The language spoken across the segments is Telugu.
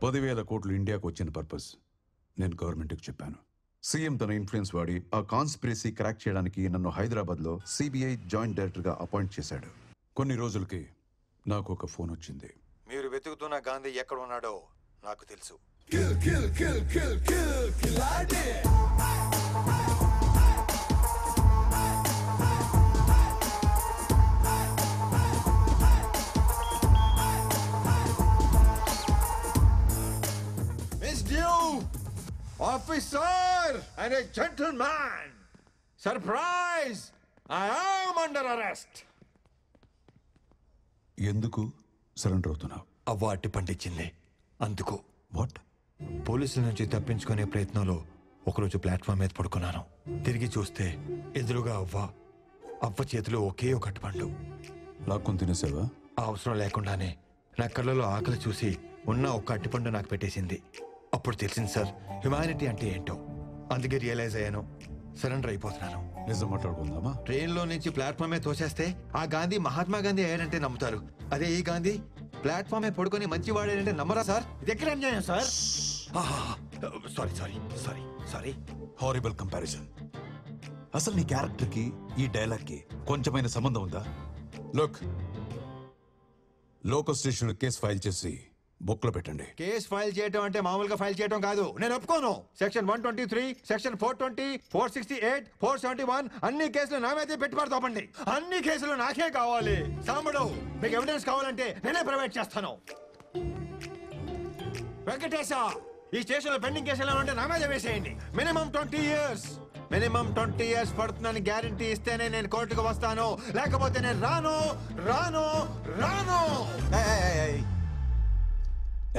10,000 కోట్లు ఇండియాకు వచ్చిన పర్పస్ నేను గవర్నమెంట్కి చెప్పాను. సీఎం తన ఇన్ఫ్లుయెన్స్ వాడి ఆ కాన్స్పిరసీ క్రాక్ చేయడానికి నన్ను హైదరాబాద్లో సిబిఐ జాయింట్ డైరెక్టర్గా అపాయింట్ చేశాడు. కొన్ని రోజులకి నాకు ఒక ఫోన్ వచ్చింది. మీరు వెతుకుతున్న గాంధీ ఎక్కడ ఉన్నాడో నాకు తెలుసు. Officer and a gentleman, surprise! I am under arrest. ఎందుకు సరెండర్ అవుతున్నావు? అవ్వ పండించింది అందుకు. వాట్? పోలీసుల నుంచి తప్పించుకునే ప్రయత్నంలో ఒకరోజు ప్లాట్ఫామ్ మీద పడుకున్నాను. తిరిగి చూస్తే ఎదురుగా అవ్వ చేతిలో ఒకే ఒక అరటిపండు. లాక్కొని తినేసావా? ఆ అవసరం లేకుండానే నా కళ్ళలో ఆకలి చూసి ఉన్న ఒక్క అరటిపండు నాకు పెట్టేసింది. అప్పుడు తెలిసింది సార్, హ్యుమానిటీ అంటే ఏంటో. అందుకే రియలైజ్ అయ్యాను, సరెండర్ అయిపోతున్నాను. నిజం మాట్లాడుకుందామా? ట్రైన్లో నుంచి ప్లాట్ఫామే తోసేస్తే ఆ గాంధీ మహాత్మా గాంధీ అయ్యాడంటే నమ్ముతారు. అదే ఈ గాంధీ ప్లాట్ఫామే పడుకొని మంచివాడాడంటే నమ్మరా సార్? ఇది ఎక్కడ అన్యాయం sir? Sorry sorry sorry sorry. Horrible comparison. అసలు నీ క్యారెక్టర్కి ఈ డైలాగ్కి కొంచెమైన సంబంధం ఉందా? లోకల్ స్టేషన్లో కేసు ఫైల్ చేసి బుక్లో పెట్టండి. కేసు ఫైల్ చేయడం అంటే మామూలుగా ఫైల్ చేయడం కాదు. నేను ఒప్పుకోను. సెక్షన్ 123, సెక్షన్ 420, 468, 471 అన్ని కేసులు నా మీదే పెట్టుబడి తోపండి. అన్ని కేసులు నాకే కావాలి. సాంబడు, మీకు ఎవిడెన్స్ కావాలంటే నేనే ప్రొవైడ్ చేస్తాను. వెంకటేశ, ఈ స్టేషన్ లో పెండింగ్ కేసులు ఉంటే నా మీద వేసేయండి. Minimum 20 years. మినిమం 20 years పడుతుందని గ్యారంటీ ఇస్తేనే నేను కోర్టుకు వస్తాను, లేకపోతే నేను రాను రాను రాను.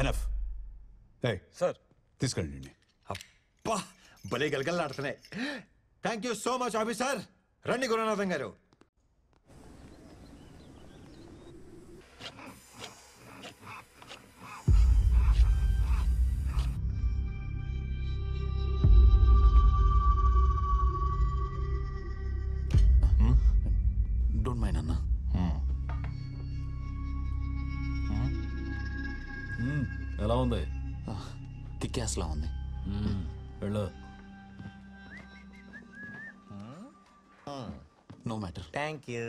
ఎనఫ్. సార్ తీసుకెళ్ళండి. అబ్బా, భలే గలగలాడుతున్నాయి. Thank you so much officer. రండి గురునాథం గారు. డోంట్ మైండ్ అన్నా. ఎలా ఉంది? కిక్యాస్లా ఉంది. వెళ్ళు. No matter. Thank you.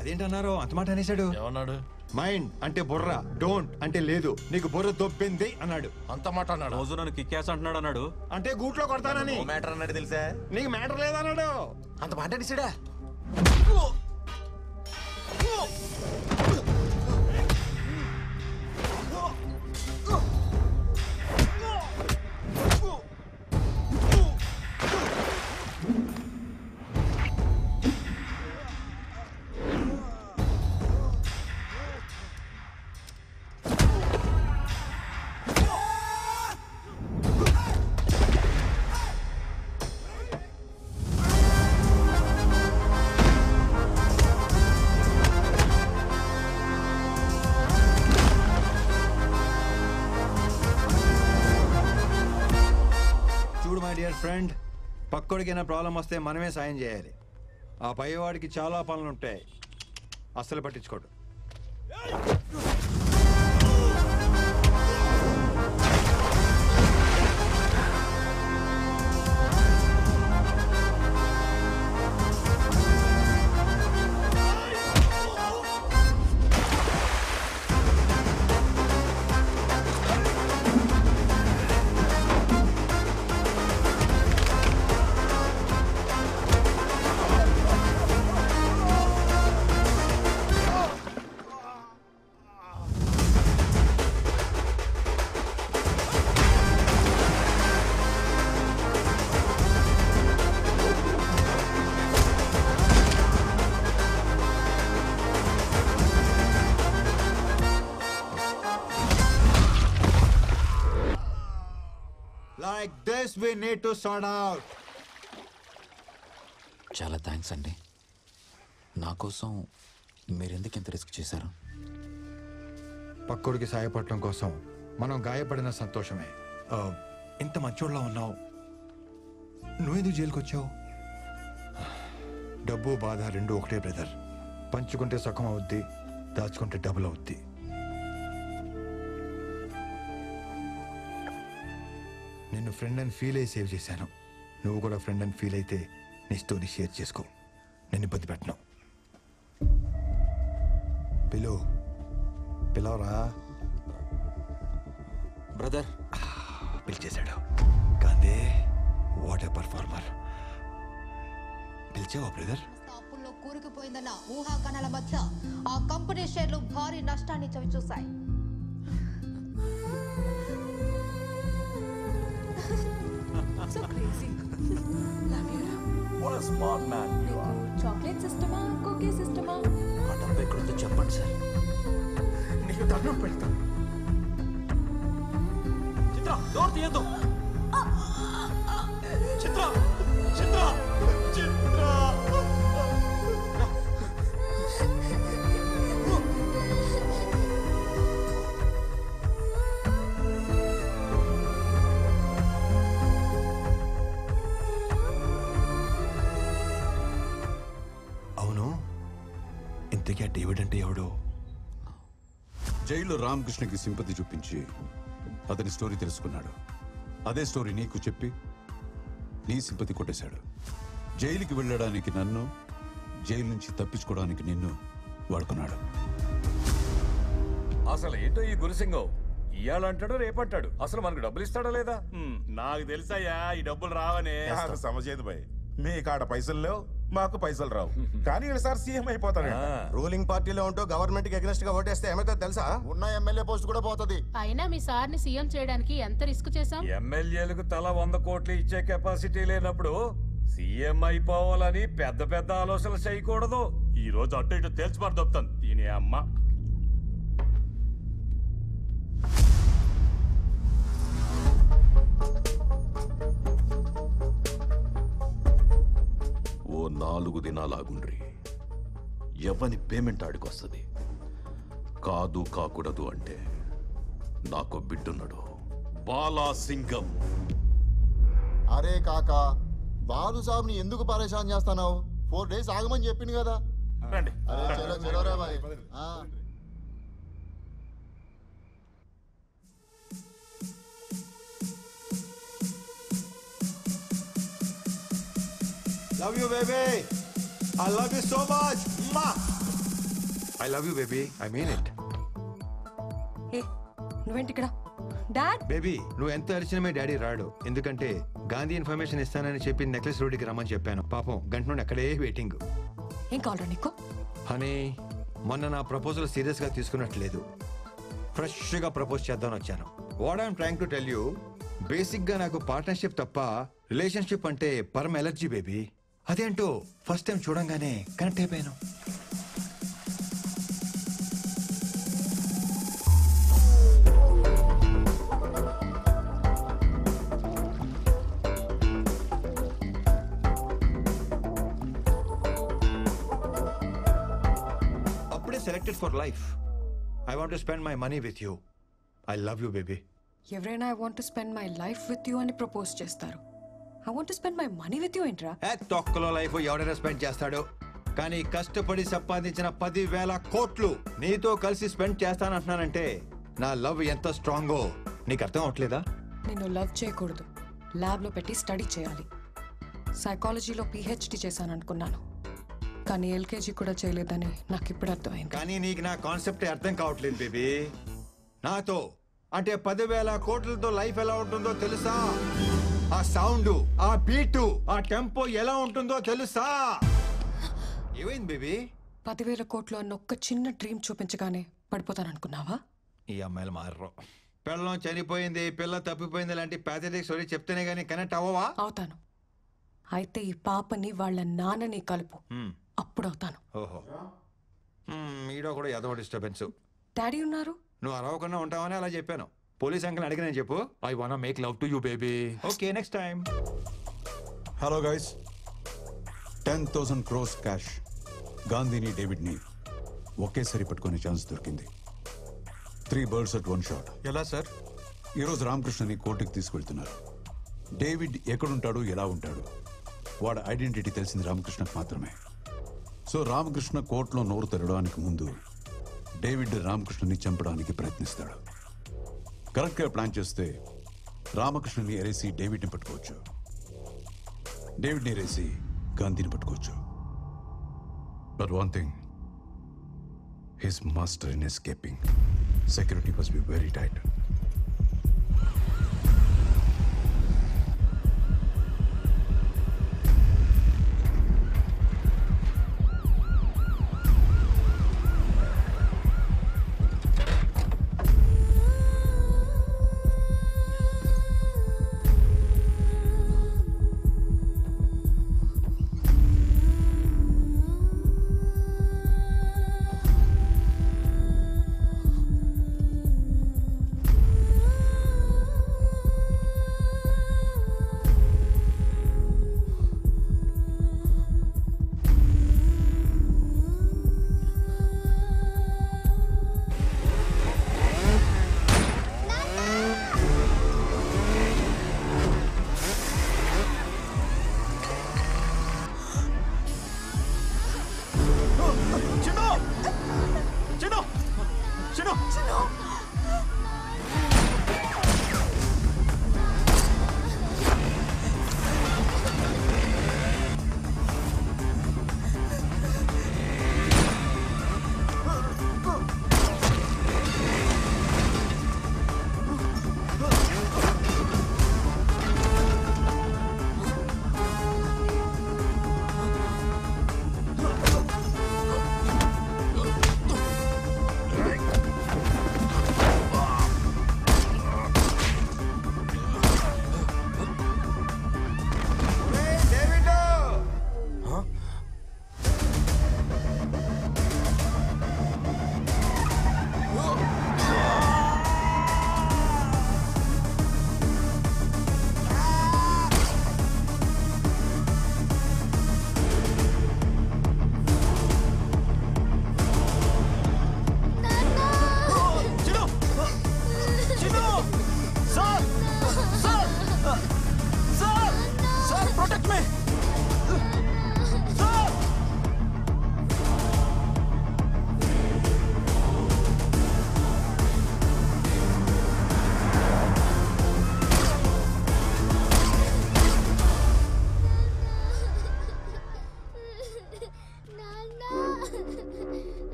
అదేంటన్నారు అంత మాట అనేసాడు? ఏమన్నాడు? మైండ్ అంటే బుర్ర, డోంట్ అంటే లేదు. నీకు బుర్ర దొబ్బింది అన్నాడు. అంత మాట అన్నాడు? రోజు నన్ను కిక్యాస్ అంటున్నాడు అన్నాడు. అంటే గూట్లో కొడతానని. మ్యాటర్ అన్నాడు తెలుసా? నీకు మ్యాటర్ లేదన్నాడు. అంత మాట అనేసాడా? ఫ్రెండ్, పక్కోడికైనా ప్రాబ్లం వస్తే మనమే సాయం చేయాలి. ఆ పైవాడికి చాలా పనులు ఉంటాయి, అస్సలు పట్టించుకోడు. Like this we need to sort out. చాలా థ్యాంక్స్ అండి. నా కోసం మీరెందుకు ఇంత రిస్క్ చేశారు? పక్కోడికి సాయపడటం కోసం మనం గాయపడిన సంతోషమే. ఇంత మంచోళ్ళ ఉన్నావు, నువ్వెందుకు జైలుకి వచ్చావు? డబ్బు బాధ రెండు ఒకటే బ్రదర్. పంచుకుంటే సుఖం అవుద్ది, దాచుకుంటే డబుల్ అవుద్ది. నిన్ను ఫ్రెండ్ అని ఫీల్ అయ్యి సేవ్ చేశాను. నువ్వు కూడా ఫ్రెండ్ అని ఫీల్ అయితే నీ స్టోరీ షేర్ చేసుకో. నేను ఇబ్బంది పెట్టను. పిలవరా. బ్రదర్ పిలిచేశాడు. కాందే వాట్ ఏ పర్ఫార్మర్. పిలిచావా బ్రదర్? అప్పుల్లో కూరుకుపోయిందన్న ఊహాగానాల మధ్య ఆ కంపెనీ షేర్లు భారీ నష్టాన్ని చవిచూశాయి. So crazy. Love you, Ram. What a smart man you are. చాక్లెట్ సిస్టమా, కుకీ సిస్టమా? ఆ డబ్బు ఎక్కడుందో చెప్పండి సార్. నీకు దండం పెడతాను. చిత్ర డోర్ తీయద్దు. చిత్ర చిత్ర చిత్ర. అవును, ఇంతకీ ఆ డేవిడ్ అంటే ఎవడు? జైల్లో రామకృష్ణకి సింపతి చూపించి అతని స్టోరీ తెలుసుకున్నాడు. అదే స్టోరీ నీకు చెప్పి నీ సింపతి కొట్టేశాడు. జైలుకి వెళ్ళడానికి నన్ను, జైలు నుంచి తప్పించుకోవడానికి నిన్ను వాడుకున్నాడు. అసలు ఏంటో ఈ గురుసింగం, ఇయ్యాలంటాడు రేపంటాడు. అసలు మనకు డబ్బులు ఇస్తాడా లేదా? నాకు తెలుసయ్యా ఈ డబ్బులు రావని. సమజేది భయ్, మీ కాడ పైసలు లేవు, మాకు పైసలు రావు. కానీ ఈసారి సీఎం అయిపోతాడు. రూలింగ్ పార్టీలో ఉంటూ గవర్నమెంట్ కి అగెన్స్ట్ గా ఓటేస్తే ఏమైతే తెలుసా? ఉన్న ఎమ్మెల్యే పోస్ట్ కూడా పోతుంది. అయినా మీ సార్ని సీఎం చేయడానికి ఎంత రిస్క్ చేశాం? ఎమ్మెల్యేలకు తల 100 కోట్లు ఇచ్చే కెపాసిటీ లేనప్పుడు సీఎం అయిపోవాలని పెద్ద పెద్ద ఆలోచనలు చేయకూడదు. ఈ రోజు అటు ఇటు తేల్చిపారు దొప్పుతాను దీని అమ్మ. ఓ 4 దినాలాగుండ్రి. ఎవని పేమెంట్ ఆడికొస్తుంది. కాదు కాకూడదు అంటే నాకు బిడ్డున్నాడు, బాలాసింగం. అరే కాకా, బాలు సాబ్ ని ఎందుకు పరేషాన్ చేస్తున్నావు? 4 days ఆగమని చెప్పింది కదా. రండి. అరే చలో చలో రే భాయ్. Love you, baby. I love you so much. Ma. I love you, baby. I mean it. ఏ నువ్వేంటి ఇక్కడ? డాడ్, బేబీ, నువ్వు ఎంత అరిచినా మీ డాడీ రాడు. ఎందుకంటే గాంధీ ఇన్ఫర్మేషన్ ఇస్తానని చెప్పి నెక్లెస్ రోడ్డుకి రమ్మని చెప్పాను. పాపం గంట నుండి అక్కడే వెయిటింగ్. ఏం కావాలా నీకు? హనీ, మొన్న నా ప్రపోజల్ సీరియస్ గా తీసుకున్నట్లేదు. ఫ్రెష్ గా ప్రపోజ్ చేద్దామని వచ్చాను. What I'm trying to tell you, basic గా నాకు పార్ట్నర్షిప్ తప్ప రిలేషన్షిప్ అంటే పరమ ఎలర్జీ బేబీ. అదేంటో ఫస్ట్ టైం చూడంగానే కనెక్ట్ అయిపోయాను. అప్పుడే selected for life. I want to spend my money with you. I love you baby. ఎవరైనా I want to spend my life with you అని ప్రపోజ్ చేస్తారు. I want to spend my money with you ఏంట్రా? తొక్కలో లైఫ్ ఎవడైనా స్పెండ్ చేస్తాడు, కానీ కష్టపడి సంపాదించిన 10,000 కోట్లు నీతో కలిసి స్పెండ్ చేస్తానంటున్నానంటే నా లవ్ ఎంత స్ట్రాంగో నీకు అర్థం అవట్లేదా? నిన్ను లవ్ చేయకూడదు, ల్యాబ్లో పెట్టి స్టడీ చేయాలి. సైకాలజీలో PhD చేశాను అనుకున్నాను, కానీ LKG కూడా చేయలేదని నాకు ఇప్పుడు అర్థమైంది. కానీ నీకు నా కాన్సెప్ట్ అర్థం కావట్లేదు బేబీ. నాతో అంటే 10,000 కోట్లతో లైఫ్ ఎలా ఉంటుందో తెలుసా? ఆ సౌండ్, ఆ బీటు, ఆ టెంపో ఎలా ఉంటుందో తెలుసా? ఏమైంది బేబీ? 10,000 కోట్లు అన్న ఒక్క చిన్న డ్రీమ్ చూపించగానే పడిపోతాననుకున్నావా? ఈ అమ్మాయిలు మారరు. పిల్లం చనిపోయింది, పిల్ల తప్పిపోయింది లాంటి ప్యాథెటిక్ స్టోరీ చెప్తేనే గానీ కనెక్ట్ అవ్వవా? అవుతాను. అయితే ఈ పాపని వాళ్ళ నాన్నని కలుపు, అప్పుడు అవుతాను. ఓహో, ఈడో కూడా ఏదో డిస్టర్బెన్స్. డాడీ ఉన్నారు, నువ్వు అరవకుండా ఉంటావని అలా చెప్పాను. పోలీస్ అంకుల్ అడిగిన చెప్పు, I want make love to you baby. Okay, next time. Hello guys, 10,000 crores cash గాంధీని డేవిడ్ని ఒకేసారి పట్టుకునే ఛాన్స్ దొరికింది. 3 birds at 1 shot. ఎలా సార్? ఈరోజు రామకృష్ణని కోర్టుకి తీసుకువెళ్తున్నారు. డేవిడ్ ఎక్కడుంటాడు, ఎలా ఉంటాడు, వాడి ఐడెంటిటీ తెలిసింది రామకృష్ణకు మాత్రమే. సో రామకృష్ణ కోర్టులో నోరు తెరవడానికి ముందు డేవిడ్ రామకృష్ణని చంపడానికి ప్రయత్నిస్తాడు. కరెక్ట్గా ప్లాన్ చేస్తే రామకృష్ణని ఎరేసి డేవిడ్ని పట్టుకోవచ్చు, డేవిడ్ని ఎరేసి గాంధీని పట్టుకోవచ్చు. But one thing, his master in escaping. Security must be very tight.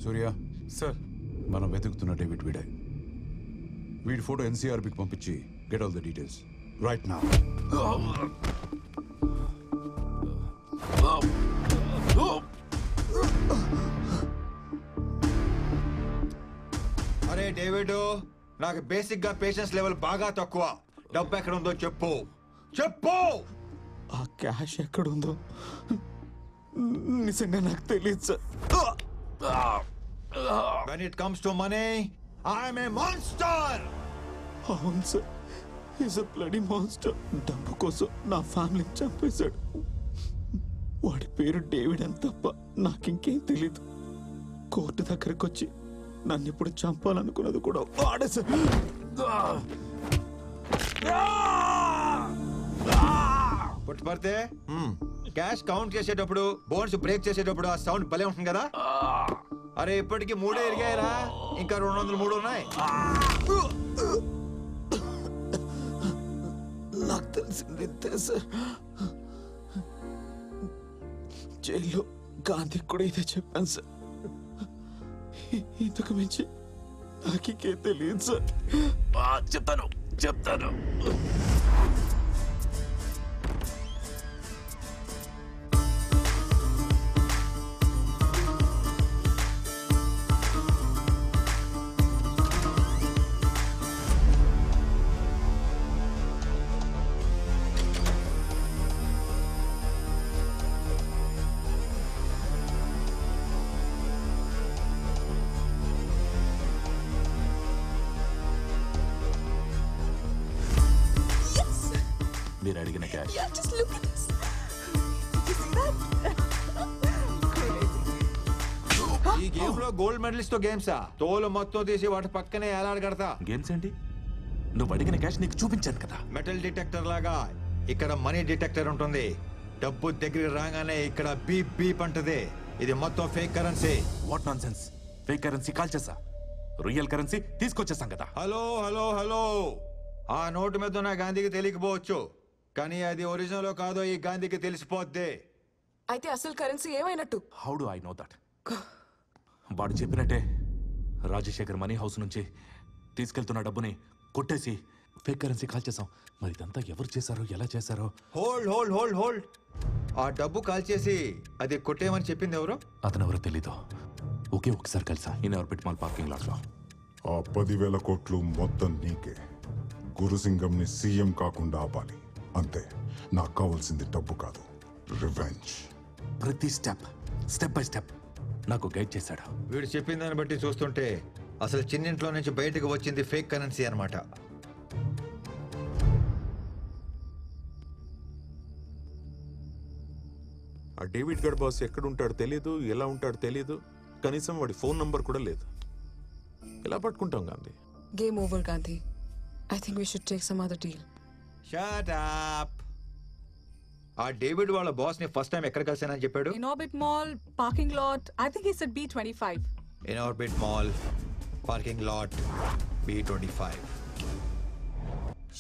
Surya sir, మనం వెతుకుతున్న డేవిడ్ వీడే. వీడి ఫోటో ఎన్సీఆర్బీకి పంపించి get all the details right now. అరే డేవిడ్, నాకు బేసిక్ గా పేషెన్స్ లెవెల్ బాగా తక్కువ. డబ్బు ఎక్కడ ఉందో చెప్పు చెప్పు. ఆ క్యాష్ ఎక్కడుందో నిజంగా నాకు తెలియదు sir. When it comes to money, I am a monster. అవును sir, is a bloody monster. డబ్బు కోసం నా ఫ్యామిలీని చంపేశాడు. వాడి పేరు డేవిడ్ అని తప్ప నాకింకేం తెలీదు. కోర్టు దగ్గరకు వచ్చి నన్ను ఇప్పుడు చంపాలనుకున్నది కూడా వాడే సార్. పుట్టుపడితే క్యాష్ కౌంట్ చేసేటప్పుడు, బోన్స్ బ్రేక్ చేసేటప్పుడు ఆ సౌండ్ భలే ఉంటుంది కదా. అరే ఇప్పటికి 3 ఎరిగాయరా, ఇంకా 203 ఉన్నాయి. నాకు తెలిసింది సార్, జైల్లో గాంధీ కూడా ఇదే చెప్పాను సార్. ఇంతకు మించి నాకే తెలియదు సార్. చెప్తాను. మీరు అడిగిన క్యాష్. ఈ ఈ గేమ్ లో గోల్డ్ మెడలిస్ట్ తో గేమ్సా? తోలు మొత్తం తీసి వాటి పక్కనే ఏలాడగడతా. గేమ్స్ ఏంటి? నువ్వు అడిగిన క్యాష్ నీకు చూపించాను కదా. మెటల్ డిటెక్టర్ లాగా ఇక్కడ మనీ డిటెక్టర్ ఉంటుంది. డబ్బు దగ్గరికి రాగానే ఇక్కడ బీప్ బీప్ అంటది. ఇది మొత్తం fake currency. What non sense? Fake currency call చేసా, రియల్ కరెన్సీ తీసుకొచ్చేసాం కదా. హలో హలో హలో, ఆ నోటు మీద ఉన్న గాంధీకి తెలియకపోవచ్చు, కానీ అది ఒరిజినల్ కాదో ఈ గాంధీకి తెలిసిపోద్ది. అయితే అసలు కరెన్సీ ఏమైనట్టు? How do I know that? వాడు చెప్పినట్టే రాజశేఖర్ మనీ హౌస్ నుంచి తీసుకెళ్తున్న డబ్బుని కొట్టేసి ఫేక్ కరెన్సీ కాల్ చేసాం. మరి ఇదంతా ఎవరు చేశారో, ఎలా చేశారో? Hold hold hold hold. ఆ డబ్బు కాల్ చేసి అది కొట్టేయమని చెప్పింది ఎవరు? అతను ఎవరో తెలీదు. ఒకే ఒకసారి కలిసా in orbit mall parking lot లో. ఆ 10,000 కోట్లు మొత్తం నీకే. గురుసింగంని సీఎం కాకుండా ఆపాలి అంతే. నాకు కావాల్సింది డబ్బు కాదు, రివెంజ్. ప్రతి స్టెప్ బై స్టెప్ నాకు గైడ్ చేశాడు. వీడు చెప్పిన దాన్ని బట్టి చూస్తుంటే అసలు చిన్నింట్లో నుంచి బయటకు వచ్చింది ఫేక్ కరెన్సీ అన్నమాట. ఆ డేవిడ్ గడ్ బాస్ ఎక్కడ ఉంటాడో తెలియదు, ఎలా ఉంటాడో తెలియదు, కనీసం వాడి ఫోన్ నంబర్ కూడా లేదు. ఎలా పట్టుకుంటాం Gandhi? Game over Gandhi. I think we should take some other deal. Shut up. ఆ డేవిడ్ వాళ్ళ బాస్ ని ఫస్ట్ టైం ఎక్కడ కలిసానని చెప్పాడు? In orbit mall parking lot. I think he said B25. In orbit mall parking lot B25.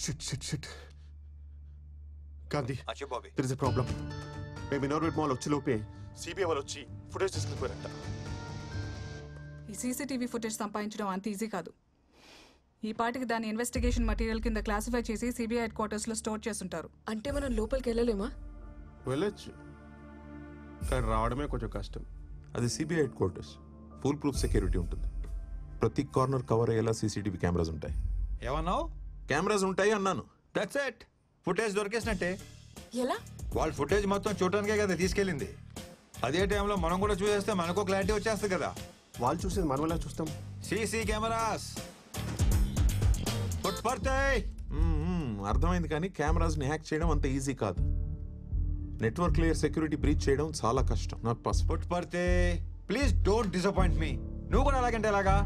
Shit Gandhi, అచ్చా Bobby, there is a problem. మేము ఇన్ ఆర్బిట్ మాల్ వచ్చి లోపే సిబిఐ వాళ్ళు వచ్చి ఫుటేజ్ తీసుకెళ్ళిపోయారంట. ఈ సీసీటీవీ ఫుటేజ్ సంపాదించడం అంత ఈజీ కాదు. ఈ పాటికి దాని ఇన్వెస్టిగేషన్ మెటీరియల్ కింద క్లాసిఫై చేసి సిబిఐ హెడ్ క్వార్టర్స్ లో స్టోర్ చేస్తుంటారు. అంటే మనం లోపలికి వెళ్ళలేమా? వెళ్ళొచ్చు, కానీ రావడమే కొంచెం కష్టం. అది CBI head quarters, full proof security ఉంటుంది. ప్రతి కార్నర్ కవర్ అయ్యేలా సీసీటీవీ కెమెరాస్ ఉంటాయి. ఏమన్నావు? కెమెరాస్ ఉంటాయి అన్నాను. That's it. ఫుటేజ్ దొరికేసినట్టే. ఎలా? వాళ్ళ ఫుటేజ్ మొత్తం చూడటానికే కదా తీసుకెళ్ళింది. అదే టైంలో మనం కూడా చూసేస్తే మనకు క్లారిటీ వచ్చేస్తుంది కదా. వాళ్ళు చూసేది మనం ఎలా చూస్తాం? సీసీ కెమెరాస్ పడతాయి. అర్థమైంది, కానీ కెమెరాస్ ని హ్యాక్ చేయడం అంత ఈజీ కాదు. నెట్వర్క్ లేయర్ సెక్యూరిటీ బ్రీచ్ చేయడం చాలా కష్టం. Not possible. పడితే ప్లీజ్ డోంట్ డిసప్పాయింట్ మీ. నువ్వు కూడా అలాగంటే ఎలాగా?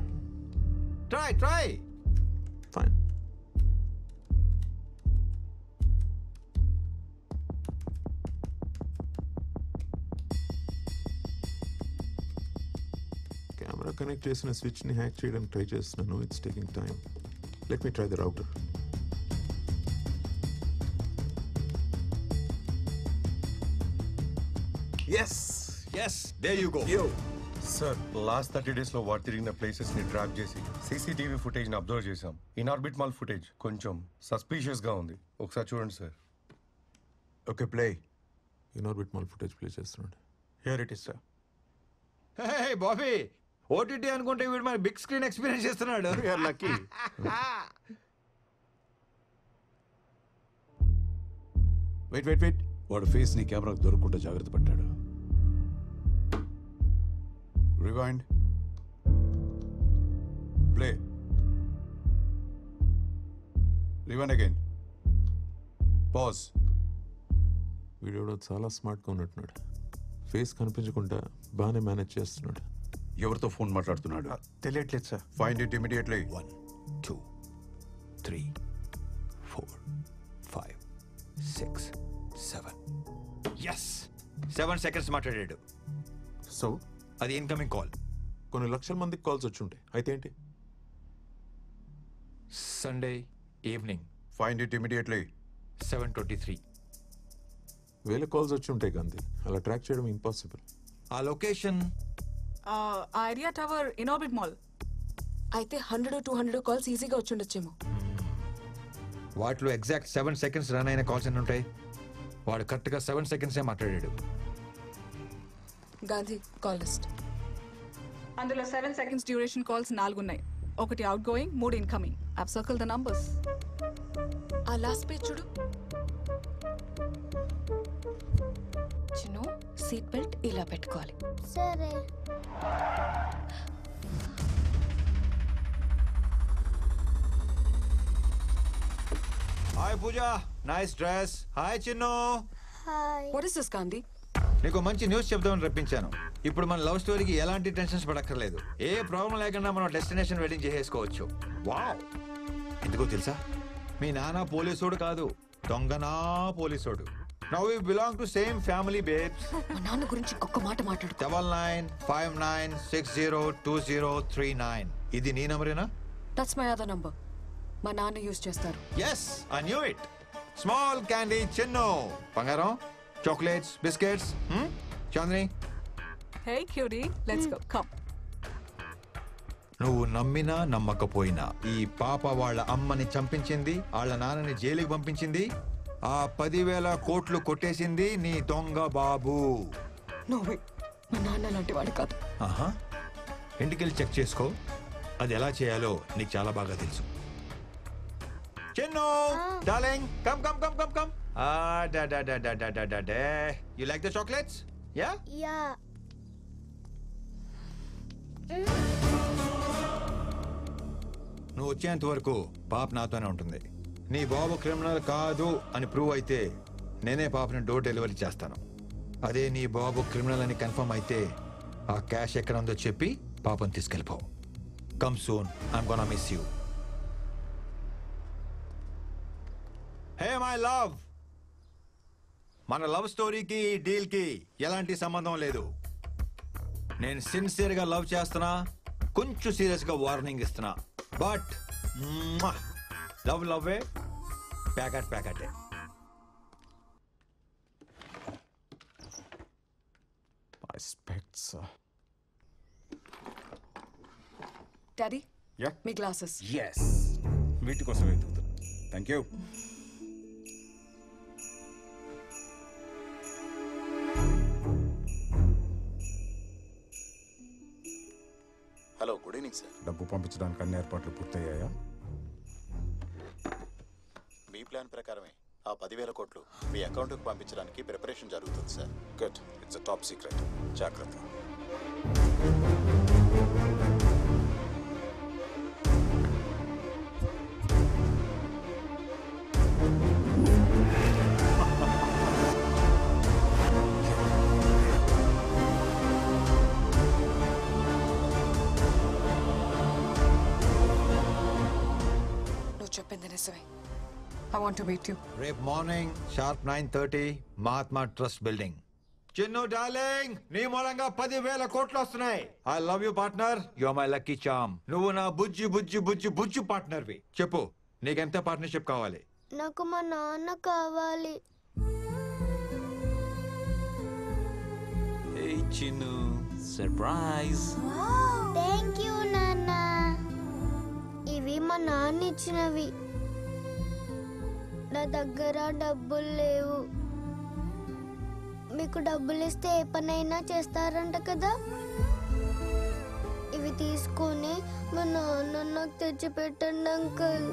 ట్రై. ఫైన్. కెమెరా కనెక్ట్ చేసిన స్విచ్ ని హ్యాక్ చేయడానికి ట్రై చేస్తున్నాను. It's taking time. Let me try the router. yes there you go. Sir, last 30 days లో వాడు తిరిగిన ప్లేసెస్ ని ట్రాక్ చేసి సీసీటీవీ ఫుటేజ్ ని అబ్జర్వ్ చేశాం. ఇన్ ఆర్బిట్ మాల్ ఫుటేజ్ కొంచెం సస్పీషియస్ గా ఉంది. ఒకసారి చూడండి sir. Okay, play. In orbit mall footage play చేస్తున్నాడు. Here it is sir. Hey Bobby, OTT అనుకుంటే వీడు మరి బిగ్ స్క్రీన్ ఎక్స్పీరియన్స్ చేస్తున్నాడు. You're lucky. వెయిట్. వాడు ఫేస్ నీ కెమెరాకు దొరకకుండా జాగ్రత్త పడ్డాడు. Rewind. Play. Rewind again. Pause. Video చాలా స్మార్ట్గా ఉన్నట్టున్నాడు. ఫేస్ కనిపించకుండా బాగానే మేనేజ్ చేస్తున్నాడు. ఎవరితో ఫోన్ మాట్లాడుతున్నాడు? తెలియట్లేదు sir. Find it immediately. 1 2 3 4 5 6 7. yes 7 seconds మాట్లాడాడు. సో అది ఇన్కమింగ్ కాల్. కొన్ని లక్షల మందికి కాల్స్ వచ్చి ఉంటాయి. అయితే ఏంటి? Sunday evening. Find it immediately. 7:23. వేల కాల్స్ వచ్చి ఉంటాయి గాంధీ. అలా ట్రాక్ చేయడం ఇంపాసిబుల్. ఆ లొకేషన్ ఆ area tower in orbit mall. అయితే 100-200 కాల్స్ ఈజీగా వచ్చి ఉండొచ్చేమో. వాటిలో ఎగ్జాక్ట్ 7 seconds రన్ అయిన కాల్స్ ఎన్ని ఉంటాయి? వాడు కరెక్ట్గా 7 seconds మాట్లాడాడు. Gandhi call list. అందులో 7 seconds డ్యూరేషన్ కాల్స్ 4 ఉన్నాయి. 1 outgoing, 3 incoming. I've circle the numbers. ఆ లాస్ట్ పేజ్ చూడు. చిన్ను, సీట్ బెల్ట్ ఇలా పెట్టుకోవాలి. సరే. Hi Pooja, nice dress. Hi Chinnu. Hi. What is this, Gandhi? నీకు మంచి న్యూస్ చెప్దామని రప్పించాను. ఇప్పుడు మన లవ్ స్టోరీకి ఎలాంటి టెన్షన్స్ పడక్కర్లేదు. ఏ ప్రాబ్లం లేకుండా మనం డెస్టినేషన్ వెడ్డింగ్ చేసేసుకోవచ్చు. వావ్! ఎందుకో తెలుసా, మీ నాన్న పోలీసోడు కాదు, దొంగనా పోలీసోడు. Now we belong to same family babes. మా నాన్న గురించి ఒక్క మాట మాట్లాడు. 9959602039. ఇది నీ నంబరేనా? That's my other number. మా నాన్న యూజ్ చేస్తారు. Yes, I knew it. Small candy Chinnu. బంగారం, chocolates, biscuits. Chandni, hey Curie, let's go. Come. నువ్వు నమ్మినా నమ్మకపోయినా ఈ పాప వాళ్ళ అమ్మని చంపించింది, వాళ్ళ నాన్నని జైలుకి పంపించింది, ఆ 10,000 కోట్లు కొట్టేసింది నీ దొంగ బాబు. నోవే, మా నాన్న లాంటి వాడు కాదు. ఆహా, ఇంటికెళ్ళి చెక్ చేసుకో. అది ఎలా చేయాలో నీకు చాలా బాగా తెలుసు. Chinnu darling, come come come come come. You like the chocolates? Yeah? Yeah. నువ్వు వచ్చేంత వరకు పాప నాతోనే ఉంటుంది. నీ బాబు క్రిమినల్ కాదు అని ప్రూవ్ అయితే నేనే పాపని డోర్ డెలివరీ చేస్తాను. అదే నీ బాబు క్రిమినల్ అని కన్ఫర్మ్ అయితే ఆ క్యాష్ ఎక్కడ ఉందో చెప్పి పాపని తీసుకెళ్ళిపో. Come soon, I'm gonna miss you. Hey my love, మన లవ్ స్టోరీకి డీల్కి ఎలాంటి సంబంధం లేదు. నేను సిన్సియర్గా లవ్ చేస్తున్నా, కొంచెం సీరియస్గా వార్నింగ్ ఇస్తున్నా. బట్ లవ్ లవ్వే, ప్యాకెటే. My specs. Daddy, Yeah? మీ గ్లాసెస్. ఎస్, వీటి కోసం వెతుకుతున్నా. Thank you. Hello, good evening sir. డబ్బు పంపించడానికి అన్ని ఏర్పాట్లు పూర్తయ్యాయా? మీ ప్లాన్ ప్రకారమే ఆ 10,000 కోట్లు మీ అకౌంట్కి పంపించడానికి ప్రిపరేషన్ జరుగుతుంది sir. Good. It's a top secret. జాగ్రత్త. నువ్వు చెప్పింది నిజమే. I want to meet you. రేపు morning sharp 9:30 Mahatma trust building. Chinnu darling, నీ మూలంగా 10,000 కోట్లు వస్తున్నాయి. I love you partner, you are my lucky charm. నువ్వు నా బుజ్జి బుజ్జి బుజ్జి బుజ్జి పార్ట్నర్వి. చెప్పు, నీకెంత పార్ట్నర్షిప్ కావాలి? నాకు మా నాన్న కావాలి. Hey, Chinu. Surprise. Thank you నాన్న. ఇవి మా నాన్న ఇచ్చినవి. నా దగ్గర డబ్బులు లేవు. మీకు డబ్బులు ఇస్తే ఏ పనైనా చేస్తారంట కదా. ఇవి తీసుకొని మా నాన్న నాకు తెచ్చి పెట్టండి అంకుల్.